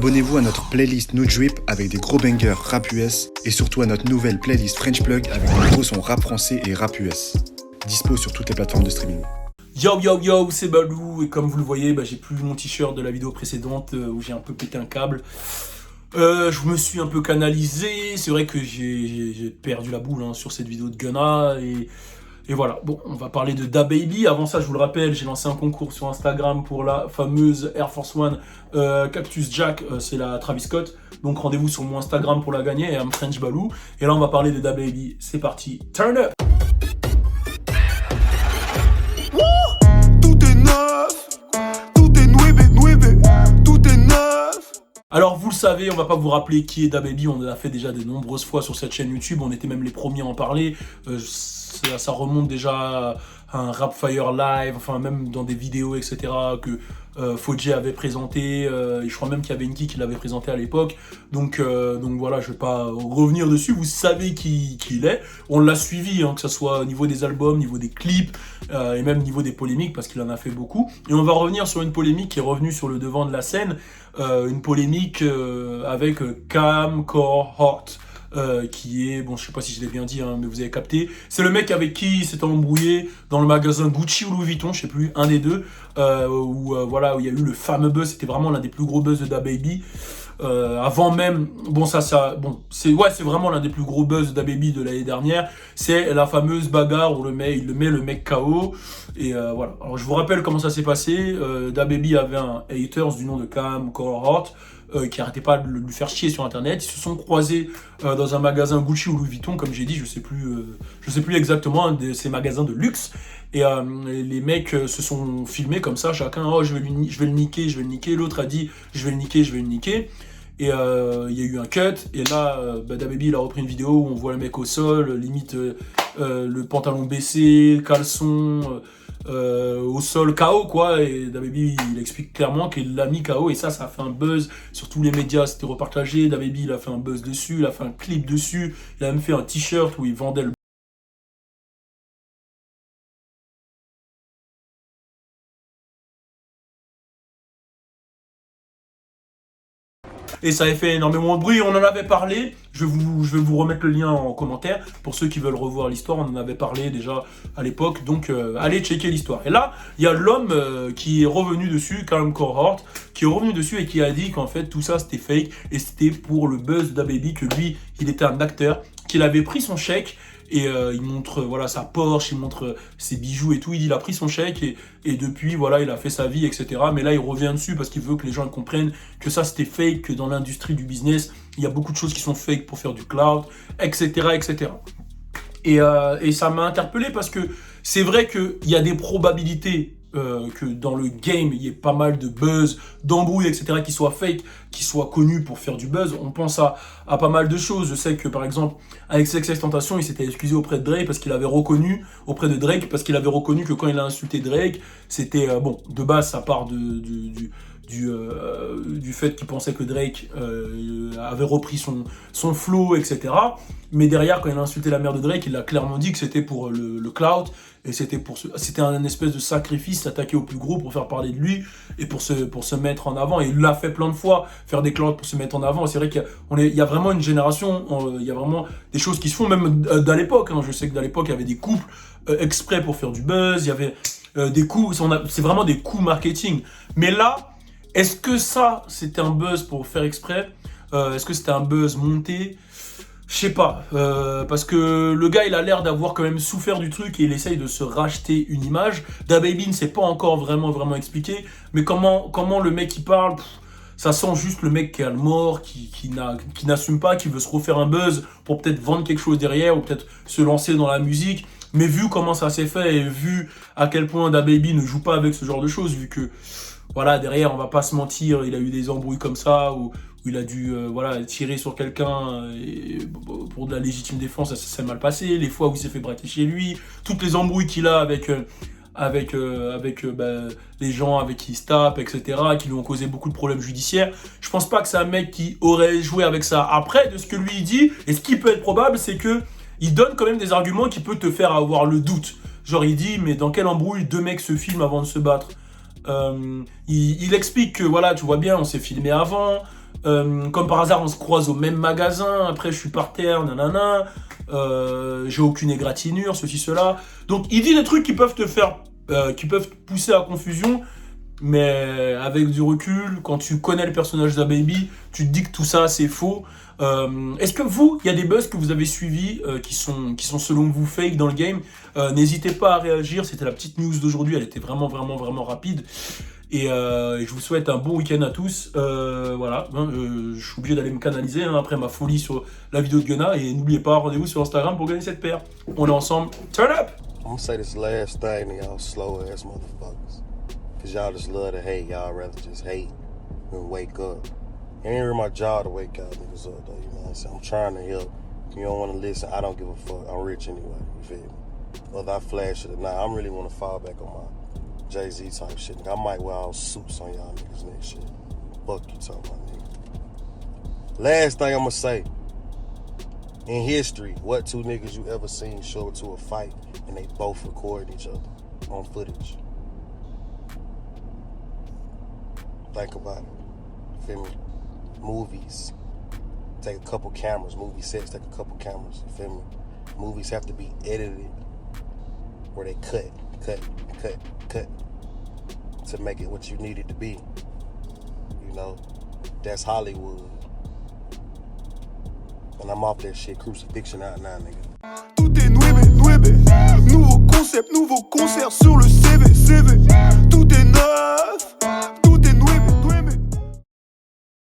Abonnez-vous à notre playlist No Drip avec des gros bangers rap US et surtout à notre nouvelle playlist French Plug avec des gros sons rap français et rap US. Dispo sur toutes les plateformes de streaming. Yo yo yo, c'est Balou et comme vous le voyez, j'ai plus mon t-shirt de la vidéo précédente où j'ai un peu pété un câble. Je me suis un peu canalisé, c'est vrai que j'ai perdu la boule sur cette vidéo de Gunna et voilà. Bon, on va parler de DaBaby. Avant ça, je vous le rappelle, j'ai lancé un concours sur Instagram pour la fameuse Air Force One Cactus Jack, c'est la Travis Scott. Donc rendez-vous sur mon Instagram pour la gagner, et I'm French Balou. Et là, on va parler de DaBaby. C'est parti, turn up! Alors vous le savez, on va pas vous rappeler qui est DaBaby, on l'a fait déjà de nombreuses fois sur cette chaîne YouTube, on était même les premiers à en parler, ça remonte déjà à un Rapfire Live, enfin même dans des vidéos etc. que Fodje avait présenté, et je crois même qu'il y avait Inky qui l'avait présenté à l'époque, donc voilà, je vais pas revenir dessus, vous savez qui il est, on l'a suivi, que ce soit au niveau des albums, au niveau des clips, et même au niveau des polémiques, parce qu'il en a fait beaucoup, et on va revenir sur une polémique qui est revenue sur le devant de la scène, une polémique avec Cam Cohort, qui est, bon je sais pas si je l'ai bien dit, mais vous avez capté, c'est le mec avec qui il s'était embrouillé dans le magasin Gucci ou Louis Vuitton, je sais plus, un des deux, où il y a eu le fameux buzz, c'était vraiment l'un des plus gros buzz de DaBaby. Avant même, c'est vraiment l'un des plus gros buzz de DaBaby de l'année dernière, c'est la fameuse bagarre où il met le mec KO, et voilà. Alors je vous rappelle comment ça s'est passé. DaBaby avait un haters du nom de Cam Cohort, qui arrêtait pas de lui faire chier sur internet. Ils se sont croisés dans un magasin Gucci ou Louis Vuitton, comme j'ai dit, je sais plus exactement, de ces magasins de luxe, et les mecs se sont filmés comme ça, chacun, je vais le niquer, l'autre a dit je vais le niquer, et il y a eu un cut, et là DaBaby il a repris une vidéo où on voit le mec au sol, limite le pantalon baissé, le caleçon au sol KO quoi, et DaBaby il explique clairement qu'il l'a mis KO, et ça a fait un buzz sur tous les médias, c'était repartagé. DaBaby il a fait un buzz dessus, il a fait un clip dessus, il a même fait un t-shirt où il vendait le et ça avait fait énormément de bruit, on en avait parlé, je vais vous remettre le lien en commentaire, pour ceux qui veulent revoir l'histoire, on en avait parlé déjà à l'époque, donc allez checker l'histoire. Et là, il y a l'homme qui est revenu dessus, Cam Cohort, qui est revenu dessus et qui a dit qu'en fait tout ça c'était fake, et c'était pour le buzz de DaBaby, que lui, il était un acteur, qu'il avait pris son chèque, et il montre sa Porsche, il montre ses bijoux et tout, il a pris son chèque et depuis voilà il a fait sa vie etc. Mais là il revient dessus parce qu'il veut que les gens comprennent que ça c'était fake, que dans l'industrie du business il y a beaucoup de choses qui sont fake pour faire du cloud, etc. Et ça m'a interpellé parce que c'est vrai qu'il y a des probabilités que dans le game, il y ait pas mal de buzz, d'embrouilles, etc., qui soient fake, qui soient connus pour faire du buzz. On pense à pas mal de choses. Je sais que, par exemple, avec XXXTentacion, il s'était excusé auprès de Drake parce qu'il avait reconnu, que quand il a insulté Drake, c'était, de base, ça part du fait qu'il pensait que Drake avait repris son flow, etc. Mais derrière, quand il a insulté la mère de Drake, il a clairement dit que c'était pour le clout, et c'était un espèce de sacrifice, s'attaquer au plus gros pour faire parler de lui, et pour se mettre en avant. Et il l'a fait plein de fois, faire des clouds pour se mettre en avant. C'est vrai qu'il y a vraiment une génération, il y a vraiment des choses qui se font, même d'à l'époque. Je sais que d'à l'époque, il y avait des couples exprès pour faire du buzz, il y avait des coups, c'est vraiment des coups marketing. Mais là, est-ce que ça, c'était un buzz pour faire exprès? Est-ce que c'était un buzz monté? Je sais pas, parce que le gars, il a l'air d'avoir quand même souffert du truc et il essaye de se racheter une image. DaBaby ne s'est pas encore vraiment expliqué, mais comment le mec il parle, ça sent juste le mec qui a le mort, qui n'assume pas, qui veut se refaire un buzz pour peut-être vendre quelque chose derrière ou peut-être se lancer dans la musique. Mais vu comment ça s'est fait et vu à quel point DaBaby ne joue pas avec ce genre de choses, vu que voilà, derrière, on va pas se mentir, il a eu des embrouilles comme ça, où il a dû tirer sur quelqu'un pour de la légitime défense, ça s'est mal passé, les fois où il s'est fait braquer chez lui, toutes les embrouilles qu'il a avec les gens avec qui il se tape, etc., qui lui ont causé beaucoup de problèmes judiciaires. Je pense pas que c'est un mec qui aurait joué avec ça. Après, de ce que lui il dit, et ce qui peut être probable, c'est que il donne quand même des arguments qui peuvent te faire avoir le doute. Genre il dit, mais dans quelle embrouille deux mecs se filment avant de se battre? Il explique que voilà, tu vois bien, on s'est filmé avant, Comme par hasard, on se croise au même magasin. Après, je suis par terre, nanana. J'ai aucune égratignure, ceci, cela. Donc, il dit des trucs qui peuvent te faire, qui peuvent te pousser à confusion. Mais avec du recul, quand tu connais le personnage d'Ababy, tu te dis que tout ça, c'est faux. Est-ce que vous, il y a des buzz que vous avez suivis qui sont selon vous fake dans le game? N'hésitez pas à réagir. C'était la petite news d'aujourd'hui. Elle était vraiment rapide. Et je vous souhaite un bon week-end à tous. Voilà, je suis obligé d'aller me canaliser après ma folie sur la vidéo de Gunna. Et n'oubliez pas, rendez-vous sur Instagram pour gagner cette paire. On est ensemble. Turn up! I'm gonna say this last thing to y'all slow ass motherfuckers. Cause y'all just love to hate. Y'all rather just hate than wake up. It ain't really my job to wake y'all niggas up though, you know what I'm saying? I'm trying to help. If you don't wanna listen, I don't give a fuck. I'm rich anyway, you feel me? Whether I flash it or not, I really wanna fall back on my Jay-Z type shit. I might wear all suits on y'all niggas next shit. Fuck you talking about, nigga. Last thing I'ma say. In history, what two niggas you ever seen show up to a fight and they both recording each other on footage? Think about it. Feel me? Movies take a couple cameras. Movie sets take a couple cameras. You feel me? Movies have to be edited where they cut to make it what you need it to be. You know, that's Hollywood. And I'm off that shit, crucifixion out now, nigga. Tout est nuebe. Nouveau concept, nouveau concert sur le CV. Tout est neuf.